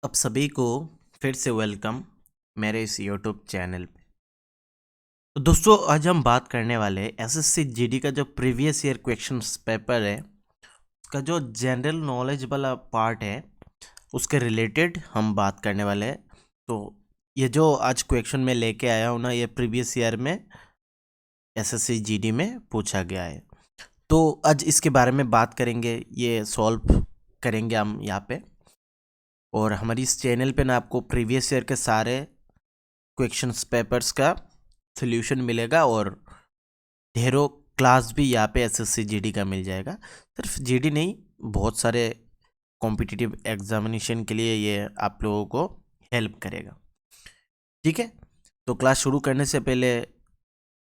अब सभी को फिर से वेलकम मेरे इस यूट्यूब चैनल पे। तो दोस्तों आज हम बात करने वाले एसएससी जीडी का जो प्रीवियस ईयर क्वेश्चंस पेपर है उसका जो जनरल नॉलेज वाला पार्ट है उसके रिलेटेड हम बात करने वाले हैं। तो ये जो आज क्वेश्चन मैं लेके आया हूँ ना, ये प्रीवियस ईयर में एसएससी जीडी में पूछा गया है। तो आज इसके बारे में बात करेंगे, ये सॉल्व करेंगे हम यहाँ पे। और हमारी इस चैनल पे ना आपको प्रीवियस ईयर के सारे क्वेश्चंस पेपर्स का सॉल्यूशन मिलेगा और ढेरों क्लास भी यहाँ पे एसएससी जीडी का मिल जाएगा। सिर्फ जीडी नहीं, बहुत सारे कॉम्पिटिटिव एग्जामिनेशन के लिए ये आप लोगों को हेल्प करेगा। ठीक है, तो क्लास शुरू करने से पहले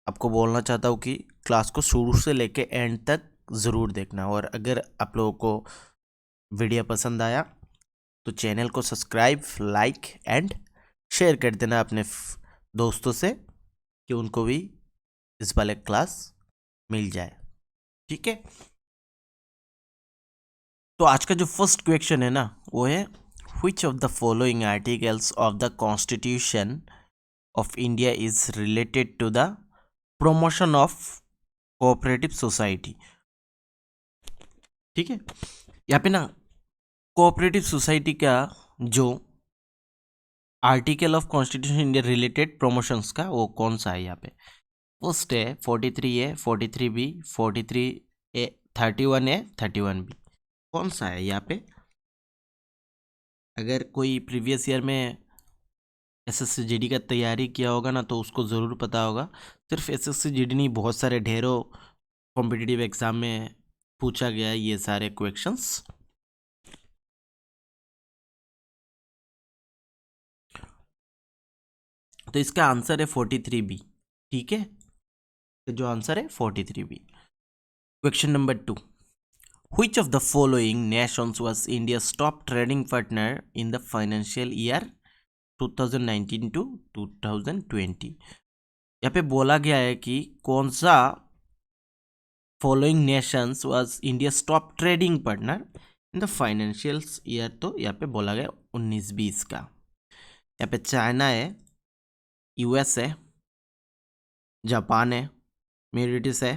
आपको बोलना चाहता हूँ कि क्लास को शुरू से लेके एंड तक ज़रूर देखना। और अगर आप लोगों को वीडियो पसंद आया तो चैनल को सब्सक्राइब, लाइक एंड शेयर कर देना अपने दोस्तों से कि उनको भी इस वाले क्लास मिल जाए। ठीक है, तो आज का जो फर्स्ट क्वेश्चन है ना वो है which of the following articles of the constitution of India is related to the promotion of cooperative society. ठीक है, यहाँ पे ना कोऑपरेटिव सोसाइटी का जो article of constitution India related promotions का वो कौन सा है। यहाँ पे फर्स्ट है 43A, 43B, 43A, 31A, 31B। कौन सा है यहाँ पे? अगर कोई प्रीवियस ईयर में एसएससी जीडी का तैयारी किया होगा ना तो उसको ज़रूर पता होगा। सिर्फ एसएससी जीडी नहीं, बहुत सारे ढेरों कॉम्पिटिटिव एग्जाम में पूछा गया है ये सारे क्वेश्चंस। तो इसका आंसर है 43B। ठीक है, तो जो आंसर है 43B। Question number 2, which of the following nations was India's top trading partner in the financial year 2019 to 2020? यहाँ पे बोला गया है कि कौन सा following Nations was India's top trading partner in the financial year. तो यहाँ पे बोला गया 19-20 का। यहाँ पे चाइना है, यूएस है, जापान है, मेरिटिस है।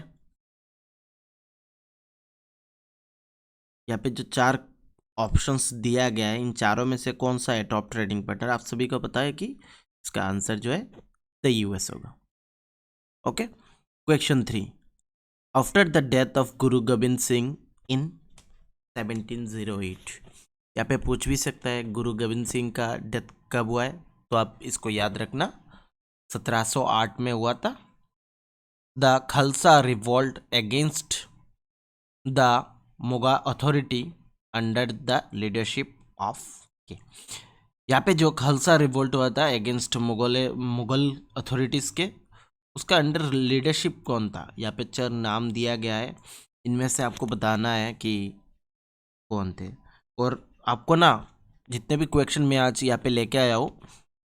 यहाँ पे जो चार ऑप्शंस दिया गया है इन चारों में से कौन सा है टॉप ट्रेडिंग पार्टनर? आप सभी को पता है कि इसका आंसर जो है द यूएस होगा। Okay, question 3, after the death of Guru Gobind Singh इन 1708। यहाँ पे पूछ भी सकता है गुरु गोबिंद सिंह का डेथ कब हुआ है, तो आप इसको याद रखना 1708 में हुआ था। The Khalsa revolt against the Mughal authority under the leadership of के। यहाँ पे जो खालसा रिवोल्ट हुआ था अगेंस्ट मुगल अथॉरिटीज़ के, उसका अंडर लीडरशिप कौन था? यहाँ पे चार नाम दिया गया है, इनमें से आपको बताना है कि कौन थे। और आपको ना जितने भी क्वेश्चन मैं आज यहाँ पे लेके आया हूँ,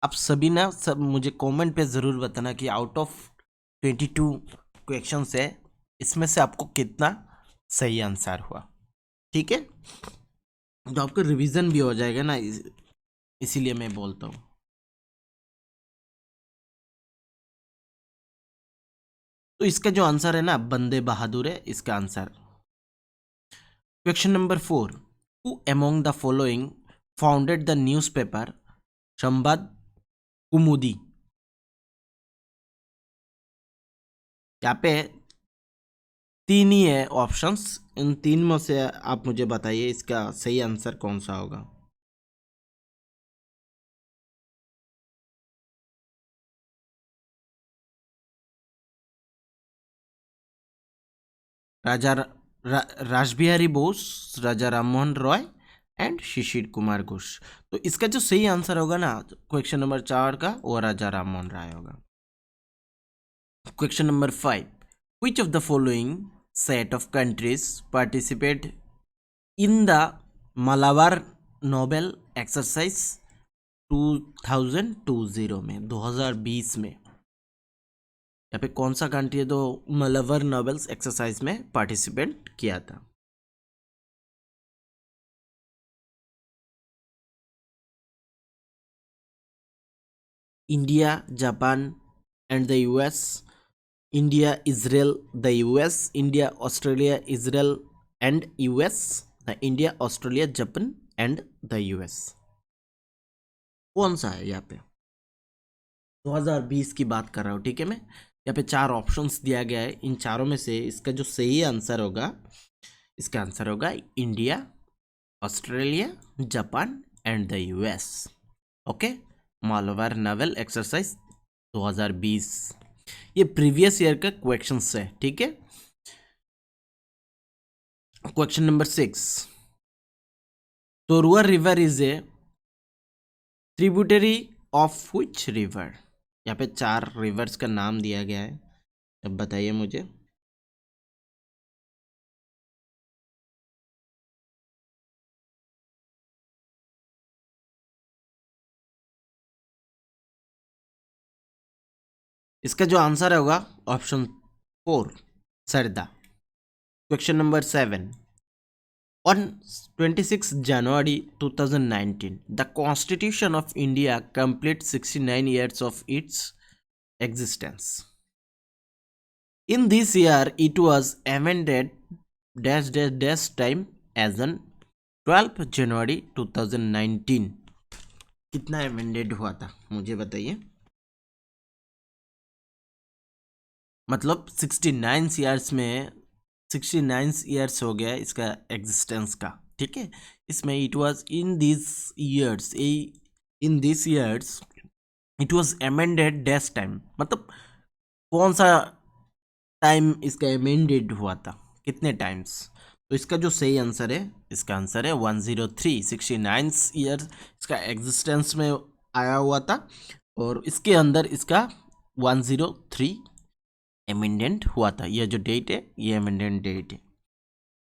आप सभी ना सब मुझे कमेंट पे ज़रूर बताना कि आउट ऑफ 22 क्वेश्चंस है इसमें से आपको कितना सही आंसर हुआ। ठीक है, तो आपका रिवीजन भी हो जाएगा ना, इसीलिए मैं बोलता हूँ। तो इसका जो आंसर है ना बंदे बहादुर है इसका answer. Question number 4, who among the following founded the newspaper Sambad Kaumudi. यहाँ पे तीन ही है ऑप्शंस, इन तीन में से आप मुझे बताइए इसका सही आंसर कौन सा होगा। राजा रासबिहारी बोस, राजा राममोहन रॉय एंड शिशिर कुमार घोष। तो इसका जो सही आंसर होगा ना क्वेश्चन नंबर 4 का, वो राजा राममोहन राय होगा। Question number 5, which of the following set of countries participate in the Malabar Nobel Exercise 2020 में 2020 में? यहाँ पे कौन सा कंट्री है तो मलावर नोबेल्स एक्सरसाइज में पार्टिसिपेट किया था? India, Japan and the US, India, Israel, the US, India, Australia, Israel and US, the India, Australia, Japan and the US. कौन सा है यहाँ पे? 2020 की बात कर रहा हूँ, ठीक है। मैं यहाँ पे 4 ऑप्शंस दिया गया है, इन चारों में से इसका जो सही आंसर होगा, इसका आंसर होगा India, Australia, Japan and the US. Okay, Malabar naval exercise 2020, ये प्रीवियस ईयर का क्वेश्चंस है, ठीक है। क्वेश्चन नंबर 6, तोरुआ river is a tributary of which river? यहाँ पे 4 रिवर्स का नाम दिया गया है, अब बताइए मुझे। इसका जो आंसर होगा option 4, Sarda. Question number 7, on 26 January 2019, the Constitution of India completes 69 years of its existence. In this year, it was amended dash time as on 12 January 2019. कितना amended हुआ था मुझे बताइए। मतलब 69 ईयर्स में 69 ईयर्स हो गया इसका एग्जिस्टेंस का, ठीक है। इसमें it was in this years, it was amended dash time, मतलब कौन सा टाइम इसका अमेंडेड हुआ था, कितने टाइम्स। तो इसका जो सही आंसर है, इसका आंसर है 103, 69 ईयर्स इसका एग्जिस्टेंस में आया हुआ था, और इसके अंदर इसका 103 अमेंडेंट हुआ था। यह जो डेट है ये अमेंडेंट डेट है।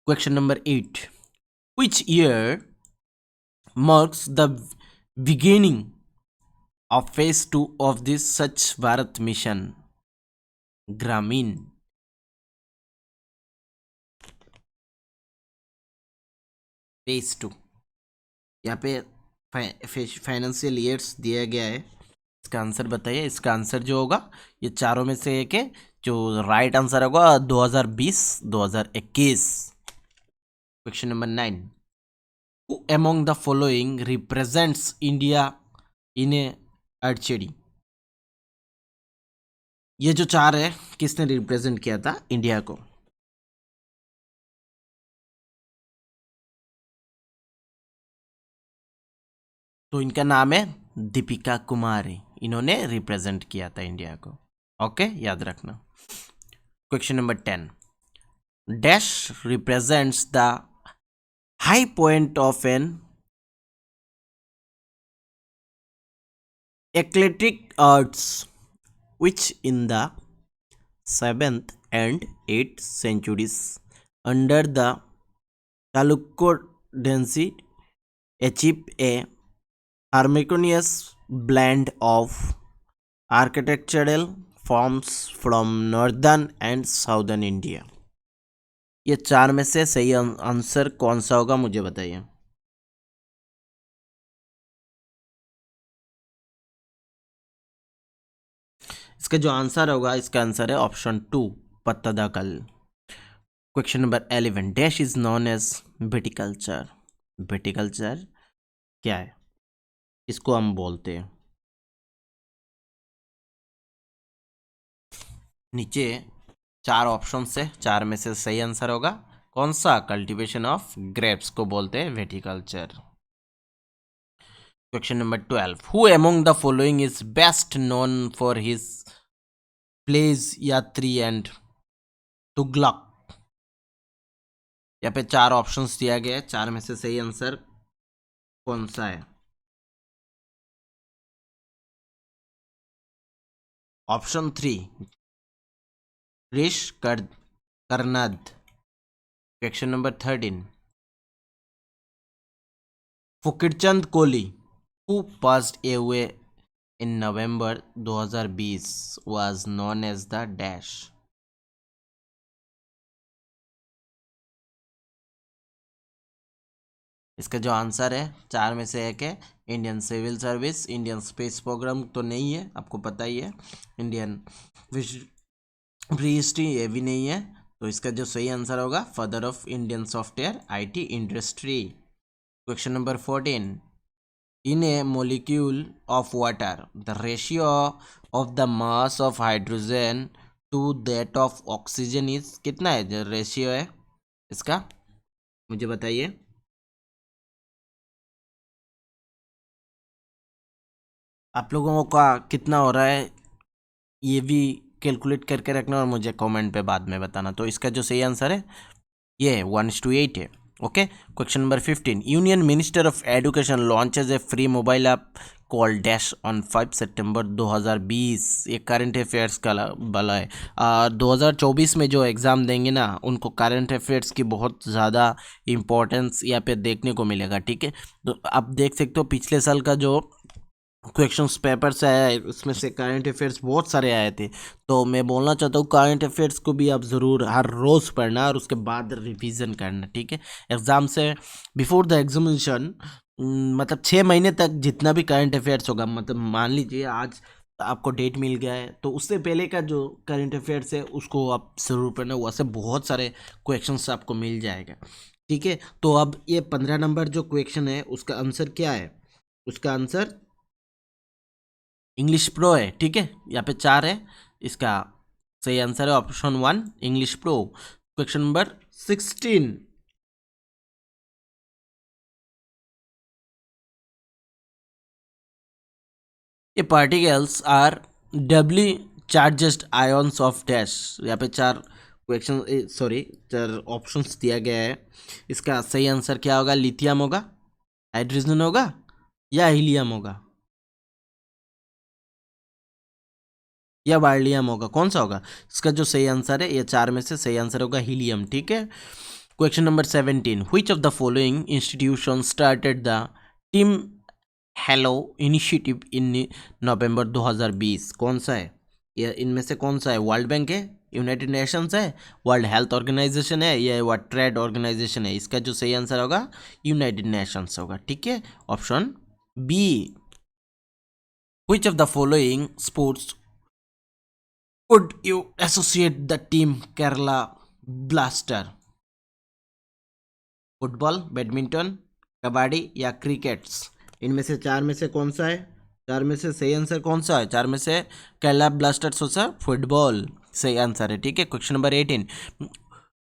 Question number 8, which year marks the beginning of phase 2 of this Swachh Bharat mission ग्रामीण? फेज 2, यहाँ पे फाइनेंशियल ईयर्स दिया गया है, इसका आंसर बताइए। इसका आंसर जो होगा ये चारों में से एक है, जो राइट आंसर होगा 2020 2021। Question number 9, who among the following represents India in a archery? ये जो 4 है किसने रिप्रेजेंट किया था इंडिया को? तो इनका नाम है दीपिका कुमारी, इन्होंने रिप्रेजेंट किया था इंडिया को। ओके, याद रखना। Question number 10, dash represents the high point of an eclectic arts which in the 7th and 8th centuries under the Chalukya dynasty achieved a harmonious blend of architectural forms from northern and southern India। ये 4 में से सही answer कौन सा होगा मुझे बताइए। इसका जो आंसर होगा, इसका आंसर है option 2, Pattadakal. Question number 11, dash is known as viticulture? Viticulture क्या है, इसको हम बोलते हैं। नीचे 4 ऑप्शन से 4 में से सही आंसर होगा कौन सा? कल्टीवेशन ऑफ ग्रेप्स को बोलते हैं viticulture. Question number 12, who among the following is best known for his plays Yatri and Tughlaq? यहाँ पे 4 ऑप्शंस दिया गया है, 4 में से सही आंसर कौन सा है? ऑप्शन 3, ऋष कर्नाद। Question number 13, Fakirchand Kohli who passed away in November 2020 was known as the dash? इसका जो आंसर है चार में से एक है Indian civil service. Indian space program तो नहीं है, आपको पता ही है। इंडियन प्री हिस्ट्री ये भी नहीं है। तो इसका जो सही आंसर होगा father of Indian software IT industry. Question number 14, in a molecule of water the ratio of the mass of hydrogen to that of oxygen is कितना है? जो रेशियो है इसका मुझे बताइए। आप लोगों का कितना हो रहा है ये भी कैलकुलेट करके रखना और मुझे कमेंट पे बाद में बताना। तो इसका जो सही आंसर है ये 1:8 है। Okay, question number 15, union minister of education launches A free mobile app call dash on 5 सितंबर 2020। ये करंट अफेयर्स का वाला है। 2024 में जो एग्ज़ाम देंगे ना उनको करंट अफेयर्स की बहुत ज़्यादा इम्पोर्टेंस यहाँ पे देखने को मिलेगा। ठीक है, तो आप देख सकते हो पिछले साल का जो क्वेश्चंस पेपर से आया है उसमें से करंट अफेयर्स बहुत सारे आए थे। तो मैं बोलना चाहता हूँ करंट अफेयर्स को भी आप ज़रूर हर रोज़ पढ़ना और उसके बाद रिवीजन करना। ठीक है, एग्ज़ाम से बिफोर द एग्जामिनेशन मतलब 6 महीने तक जितना भी करंट अफेयर्स होगा, मतलब मान लीजिए आज आपको डेट मिल गया है तो उससे पहले का जो करंट अफेयर्स है उसको आप ज़रूर पढ़ना। वैसे बहुत सारे क्वेश्चंस आपको मिल जाएगा। ठीक है, तो अब ये 15 नंबर जो क्वेश्चन है उसका आंसर क्या है? उसका आंसर इंग्लिश प्रो है। ठीक है, यहाँ पे 4 है, इसका सही आंसर है option 1 English pro. Question number 16, ये particles are doubly charged ions of dash. यहाँ पे 4 क्वेश्चन सॉरी 4 ऑप्शंस दिया गया है। इसका सही आंसर क्या होगा? लिथियम होगा, हाइड्रोजन होगा या हीलियम होगा या बार्लियम होगा? कौन सा होगा? इसका जो सही आंसर है ये 4 में से सही आंसर होगा हीलियम। ठीक है, question number 17, which of the following institution started the team hello initiative in November 2020? कौन सा है? ये इनमें से कौन सा है? वर्ल्ड बैंक है, यूनाइटेड नेशंस है, वर्ल्ड हेल्थ ऑर्गेनाइजेशन है या वर्ल्ड ट्रेड ऑर्गेनाइजेशन है? इसका जो सही आंसर होगा यूनाइटेड नेशंस होगा। ठीक है, option B. Which of the following sports would you associate the team Kerala Blaster? Football, badminton, kabaddi या क्रिकेट्स? इनमें से 4 में से कौन सा है? 4 में से सही आंसर कौन सा है? 4 में से केरला ब्लास्टर्स हो सर फुटबॉल सही आंसर है। ठीक है, question number 18,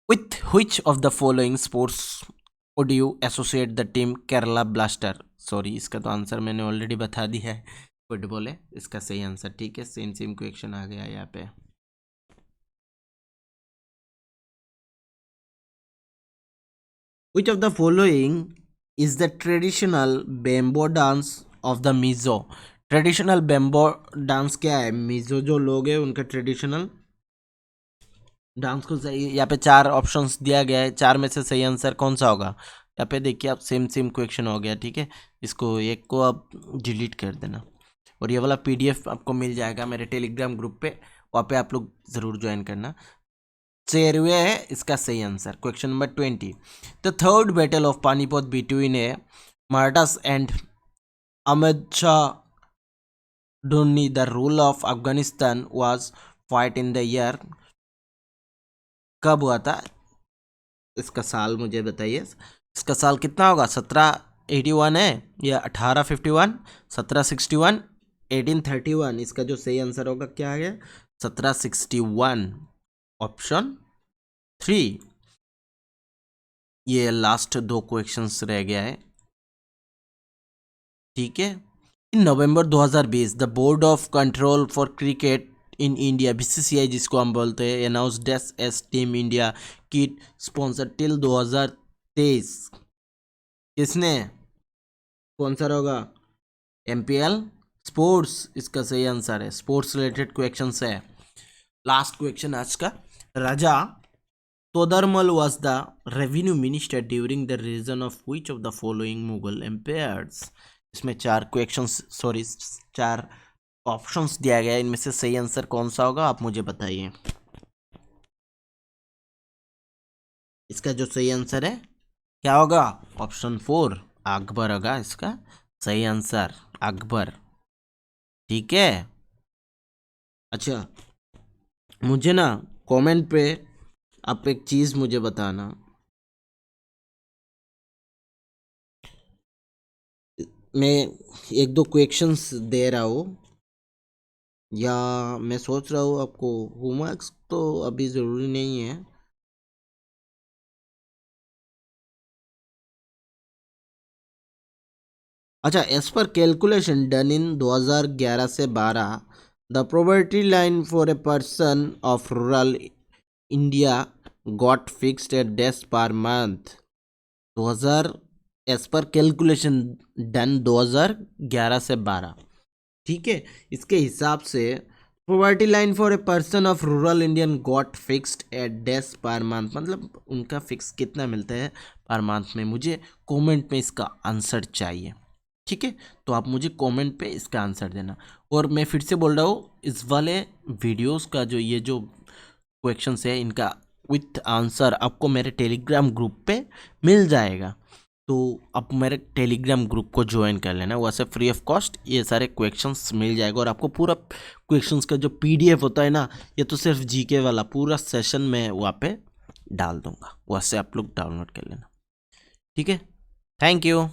with which of the following sports would you associate the team Kerala blaster? Sorry इसका तो आंसर मैंने ऑलरेडी बता दिया है, फुटबॉल है इसका सही आंसर। ठीक है, सेम सेम क्वेश्चन आ गया यहाँ पे। Which of the following is the traditional bamboo dance of the Mizo? Traditional bamboo dance क्या है? मिजो जो लोग हैं उनका ट्रेडिशनल डांस को सही। यहाँ पे 4 ऑप्शंस दिया गया है, 4 में से सही आंसर कौन सा होगा? यहाँ पे देखिए आप सेम सेम क्वेश्चन हो गया। ठीक है, इसको एक को आप डिलीट कर देना और ये वाला PDF आपको मिल जाएगा मेरे टेलीग्राम ग्रुप पे, वहाँ पे आप लोग ज़रूर ज्वाइन करना। चेरवे है इसका सही answer. Question number 20, the third battle of Panipat between a Marathas and Ahmad Shah Durrani the rule of Afghanistan was fight in the year, कब हुआ था? इसका साल मुझे बताइए। इसका साल कितना होगा? 1781 है या 1851, 1761, 1831? इसका जो सही आंसर होगा क्या आ गया? 1761 ऑप्शन 3। ये लास्ट 2 क्वेश्चंस रह गया है। ठीक है, इन November 2020 the board of control for cricket in India BCCI जिसको हम बोलते हैं announced S team India kit sponsor till 2023। किसने स्पॉन्सर होगा? MPL स्पोर्ट्स इसका सही आंसर है। स्पोर्ट्स रिलेटेड क्वेश्चंस है। लास्ट क्वेश्चन आज का, राजा Todarmal was the revenue minister during the reign of which of the following Mughal empires? इसमें 4 questions sorry 4 options दिया गया है, इनमें से सही आंसर कौन सा होगा आप मुझे बताइए। इसका जो सही आंसर है क्या होगा? ऑप्शन 4 अकबर होगा इसका सही आंसर, अकबर। ठीक है। अच्छा, मुझे ना कमेंट पे आप एक चीज़ मुझे बताना, मैं एक दो क्वेश्चंस दे रहा हूँ, या मैं सोच रहा हूँ आपको होमवर्क तो अभी ज़रूरी नहीं है। अच्छा, as per calculation done in 2011 से 12, the poverty line for a person of rural India got fixed at dash per month. 2000 as per calculation done 2011 से 12, ठीक है। इसके हिसाब से poverty line for a person of rural Indian got fixed at dash per month, मतलब उनका fix कितना मिलता है पर मंथ में। मुझे कमेंट में इसका आंसर चाहिए, ठीक है। तो आप मुझे कमेंट पे इसका आंसर देना। और मैं फिर से बोल रहा हूँ, इस वाले वीडियोस का जो ये जो क्वेश्चंस है इनका विथ आंसर आपको मेरे टेलीग्राम ग्रुप पे मिल जाएगा। तो आप मेरे टेलीग्राम ग्रुप को ज्वाइन कर लेना, वैसे फ्री ऑफ कॉस्ट ये सारे क्वेश्चंस मिल जाएगा। और आपको पूरा क्वेश्चंस का जो पीडीएफ होता है ना, ये तो सिर्फ जीके वाला पूरा सेशन में वहाँ पे डाल दूंगा, वैसे आप लोग डाउनलोड कर लेना, ठीक है। Thank you.